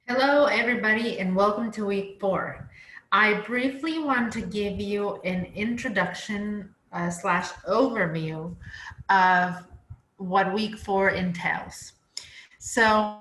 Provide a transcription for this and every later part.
Hello, everybody, and welcome to week 4. I briefly want to give you an introduction slash overview of what week 4 entails. So,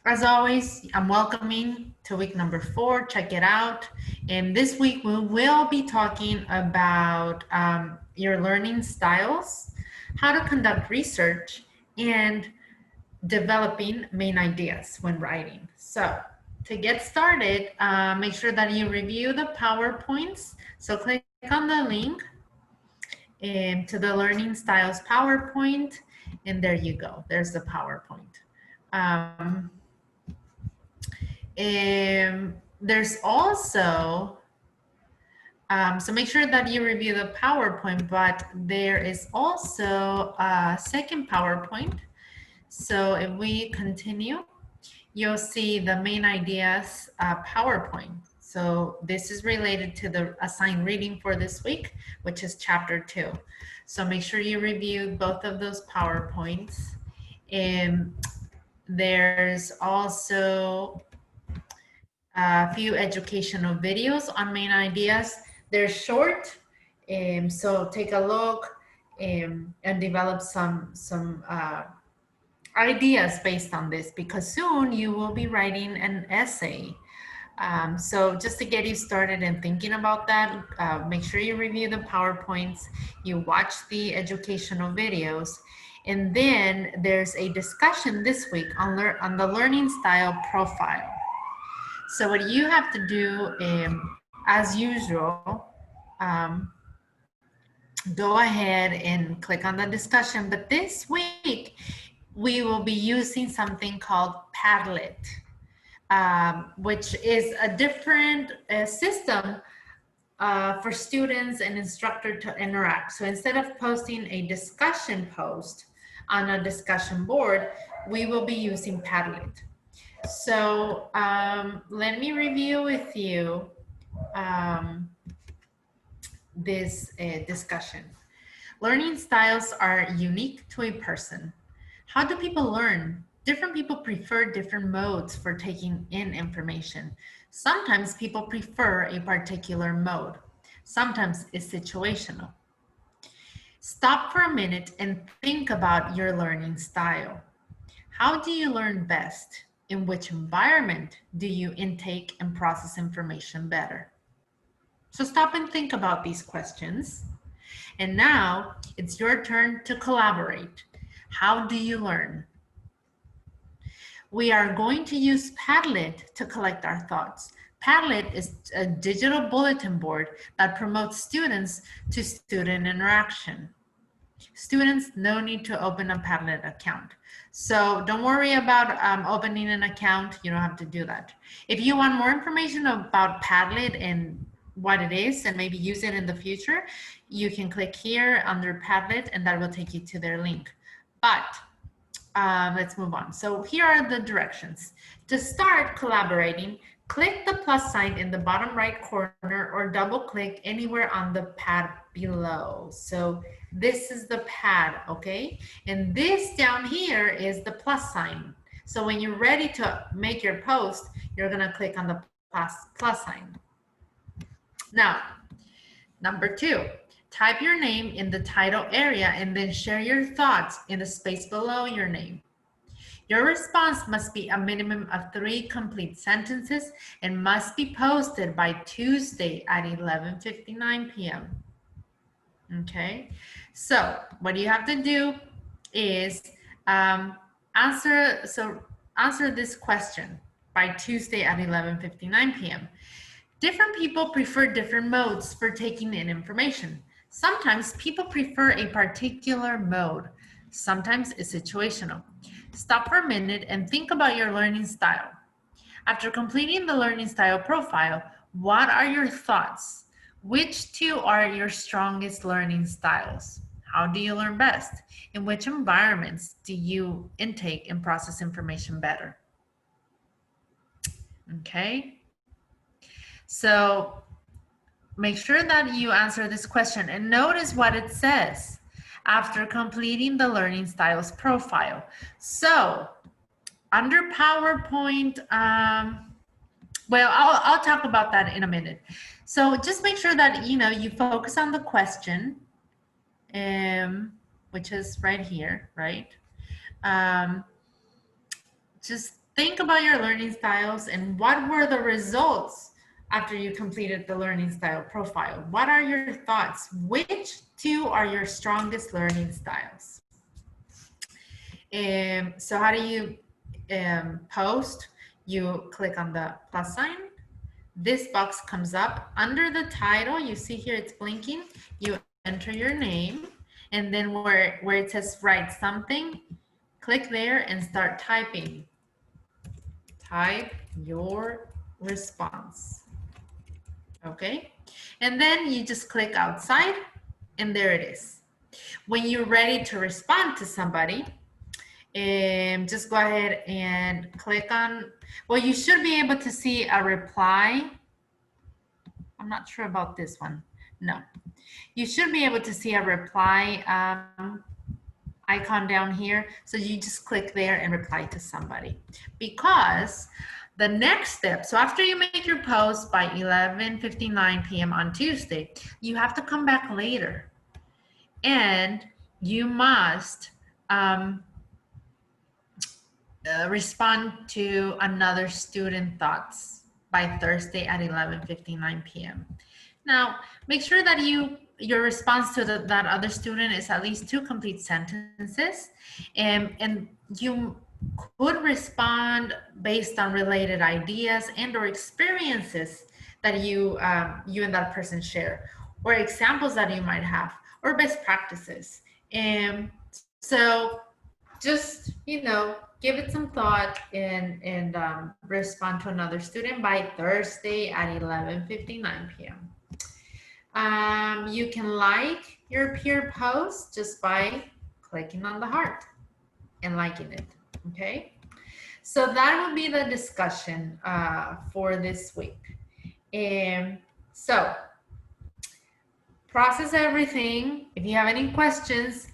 as always, I'm welcoming to week number 4. Check it out. And this week, we will be talking about your learning styles, how to conduct research, and developing main ideas when writing. So to get started, make sure that you review the PowerPoints. So click on the link to the Learning Styles PowerPoint, and there you go. There's the PowerPoint. And there's also, so make sure that you review the PowerPoint, but there is also a second PowerPoint. So if we continue, you'll see the main ideas PowerPoint. So this is related to the assigned reading for this week, which is chapter 2. So make sure you review both of those PowerPoints. And there's also a few educational videos on main ideas. They're short, so take a look and develop some ideas based on this, because soon you will be writing an essay. So just to get you started and thinking about that, make sure you review the PowerPoints, you watch the educational videos, and then there's a discussion this week on the learning style profile. So what you have to do, as usual, go ahead and click on the discussion, but this week, we will be using something called Padlet, which is a different system for students and instructor to interact. So instead of posting a discussion post on a discussion board, we will be using Padlet. So let me review with you this discussion. Learning styles are unique to a person. How do people learn? Different people prefer different modes for taking in information. Sometimes people prefer a particular mode. Sometimes it's situational. Stop for a minute and think about your learning style. How do you learn best? In which environment do you intake and process information better? So stop and think about these questions. And now it's your turn to collaborate. How do you learn? We are going to use Padlet to collect our thoughts. Padlet is a digital bulletin board that promotes students to student interaction. Students, no need to open a Padlet account. So don't worry about opening an account. You don't have to do that. If you want more information about Padlet and what it is and maybe use it in the future, you can click here under Padlet and that will take you to their link. But let's move on. So here are the directions. To start collaborating, click the plus sign in the bottom right corner or double click anywhere on the pad below. So this is the pad, okay? And this down here is the plus sign. So when you're ready to make your post, you're gonna click on the plus sign. Now, number 2. Type your name in the title area and then share your thoughts in the space below your name. Your response must be a minimum of 3 complete sentences and must be posted by Tuesday at 11:59 p.m. Okay, so what you have to do is answer this question by Tuesday at 11:59 p.m. Different people prefer different modes for taking in information. Sometimes people prefer a particular mode. Sometimes it's situational. Stop for a minute and think about your learning style. After completing the learning style profile, what are your thoughts? Which 2 are your strongest learning styles? How do you learn best? In which environments do you intake and process information better? Okay. So make sure that you answer this question and notice what it says after completing the learning styles profile. So Under PowerPoint, well, I'll talk about that in a minute. So just make sure that, you know, you focus on the question, which is right here, right? Just think about your learning styles and what were the results after you completed the learning style profile. What are your thoughts? Which two are your strongest learning styles? So how do you post? You click on the plus sign. This box comes up. Under the title, you see here it's blinking. You enter your name, and then where it says write something, click there and start typing. Type your response. Okay, and then you just click outside, and there it is. When you're ready to respond to somebody, just go ahead and click on, well, you should be able to see a reply. I'm not sure about this one. No, you should be able to see a reply icon down here. So you just click there and reply to somebody, because the next step, so after you make your post by 11:59 p.m. on Tuesday, you have to come back later and you must respond to another student thoughts by Thursday at 11:59 p.m. Now, make sure that your response to that other student is at least 2 complete sentences, and you could respond based on related ideas and or experiences that you and that person share, or examples that you might have, or best practices. And so just, you know, give it some thought and respond to another student by Thursday at 11:59 p.m. You can like your peer post just by clicking on the heart and liking it, okay? So that would be the discussion for this week. So process everything. If you have any questions,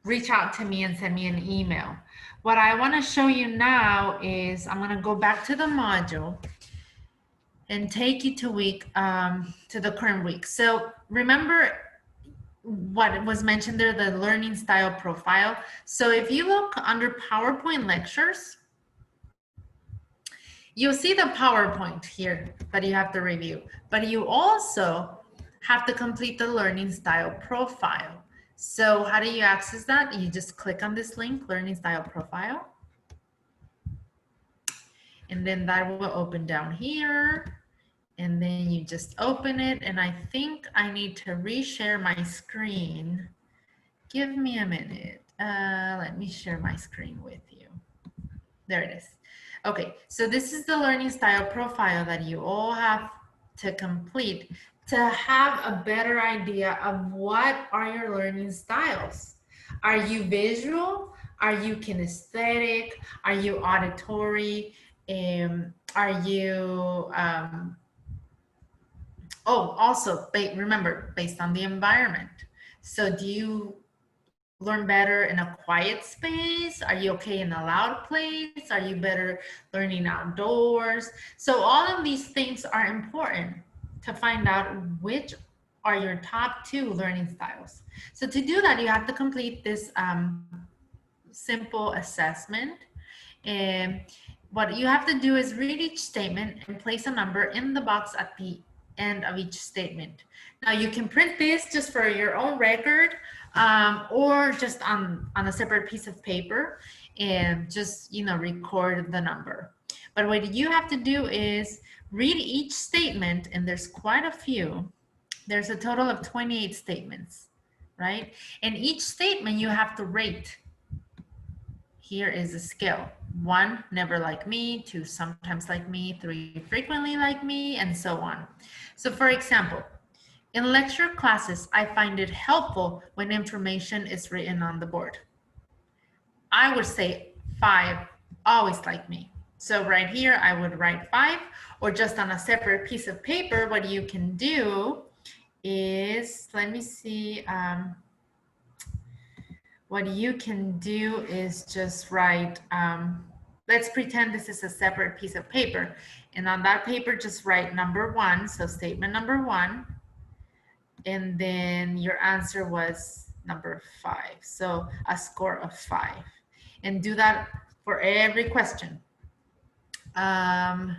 reach out to me and send me an email. What I want to show you now is I'm going to go back to the module and take you to the current week. So remember what was mentioned there, the learning style profile. So if you look under PowerPoint lectures, you'll see the PowerPoint here that you have to review, but you also have to complete the learning style profile. So how do you access that? You just click on this link, learning style profile. And then that will open down here. And then you just open it. And I think I need to reshare my screen. Give me a minute. Let me share my screen with you. There it is. Okay, so this is the learning style profile that you all have to complete to have a better idea of what are your learning styles. Are you visual? Are you kinesthetic? Are you auditory? Are you, also, remember, based on the environment. So do you learn better in a quiet space? Are you okay in a loud place? Are you better learning outdoors? So all of these things are important to find out which are your top 2 learning styles. So to do that, you have to complete this simple assessment. And what you have to do is read each statement and place a number in the box at the end of each statement. Now you can print this just for your own record, or just on a separate piece of paper and just, you know, record the number. But what you have to do is read each statement, and there's quite a few. There's a total of 28 statements, right? And each statement you have to rate. Here is a scale. 1, never like me. 2, sometimes like me. 3, frequently like me, and so on. So for example, in lecture classes, I find it helpful when information is written on the board. I would say 5, always like me. So right here, I would write 5, or just on a separate piece of paper. What you can do is, let me see, what you can do is just write, let's pretend this is a separate piece of paper. And on that paper, just write number 1, so statement number 1. And then your answer was number 5. So a score of 5. And do that for every question. Now,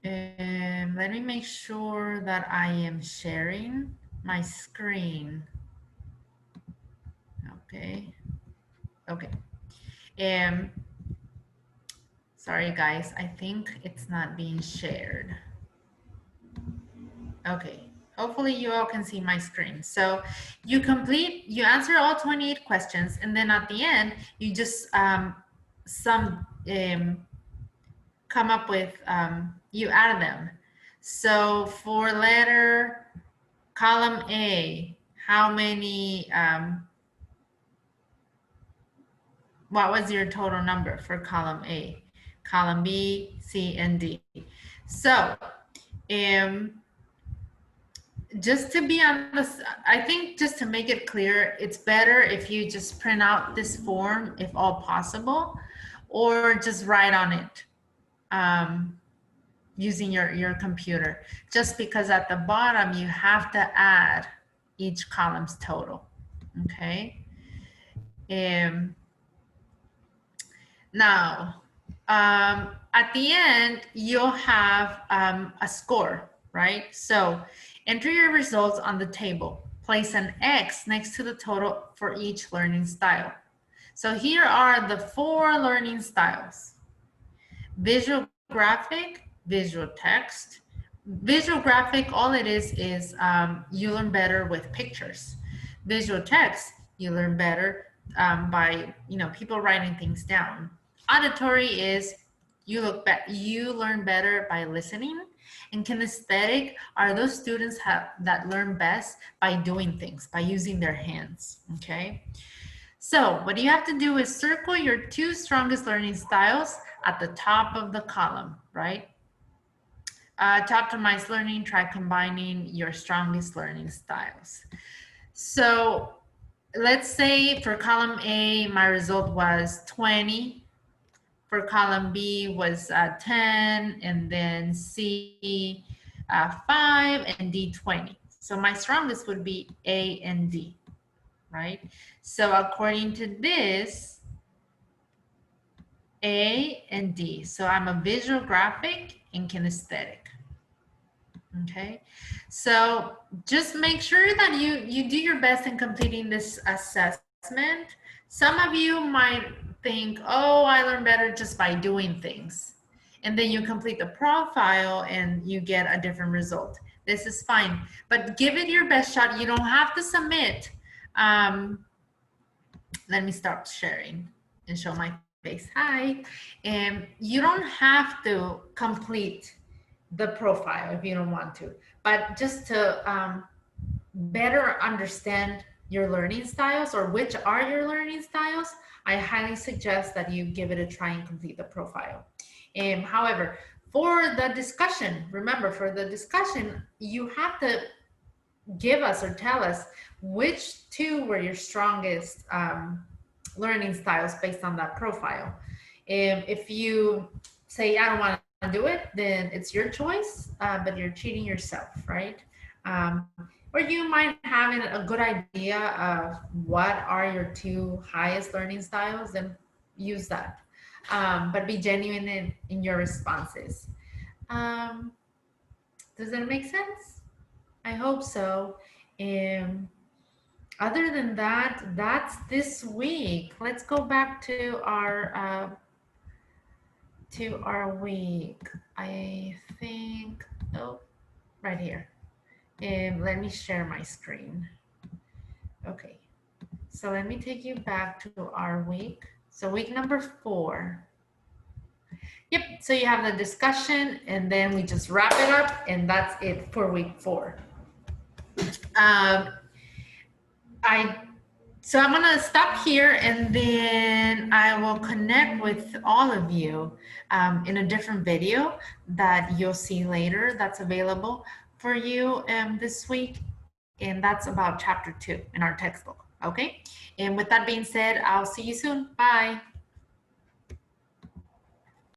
let me make sure that I am sharing my screen. Okay. Okay. Sorry guys, I think it's not being shared. Okay, hopefully you all can see my screen. So you answer all 28 questions, and then at the end, you just come up with, you add them. So for letter column A, how many, what was your total number for column A? Column B, C, and D. So, just to be on this, I think just to make it clear, it's better if you just print out this form, if all possible, or just write on it using your computer, just because at the bottom you have to add each column's total, okay? Now, at the end, you'll have a score, right? So enter your results on the table. Place an X next to the total for each learning style. So here are the 4 learning styles: visual graphic, visual text. Visual graphic, all it is you learn better with pictures. Visual text, you learn better by people writing things down. Auditory is you learn better by listening. And kinesthetic are those students that learn best by doing things, by using their hands, okay? So what you have to do is circle your 2 strongest learning styles at the top of the column, right? To optimize learning, try combining your strongest learning styles. So let's say for column A, my result was 20. For column B was 10, and then C 5, and D 20. So my strongest would be A and D, right? So according to this, A and D. So I'm a visual graphic and kinesthetic. Okay, so just make sure that you do your best in completing this assessment. Some of you might think, oh, I learn better just by doing things. And then you complete the profile and you get a different result. This is fine, but give it your best shot. You don't have to submit. Let me stop sharing and show my face. Hi. And you don't have to complete the profile if you don't want to, but just to better understand your learning styles, or which are your learning styles, I highly suggest that you give it a try and complete the profile. However, for the discussion, remember, for the discussion, you have to give us or tell us which 2 were your strongest learning styles based on that profile. If you say, I don't want to do it, then it's your choice, but you're cheating yourself, right? Or you might have a good idea of what are your 2 highest learning styles and use that. But be genuine in your responses. Does that make sense? I hope so. Other than that, that's this week. Let's go back to our week. I think, oh, right here. Let me share my screen. Okay, so let me take you back to our week. So week number 4. Yep, so you have the discussion, and then we just wrap it up, and that's it for week 4. So I'm gonna stop here, and then I will connect with all of you in a different video that you'll see later that's available for you this week, and that's about chapter 2 in our textbook. Okay. And with that being said, I'll see you soon. Bye.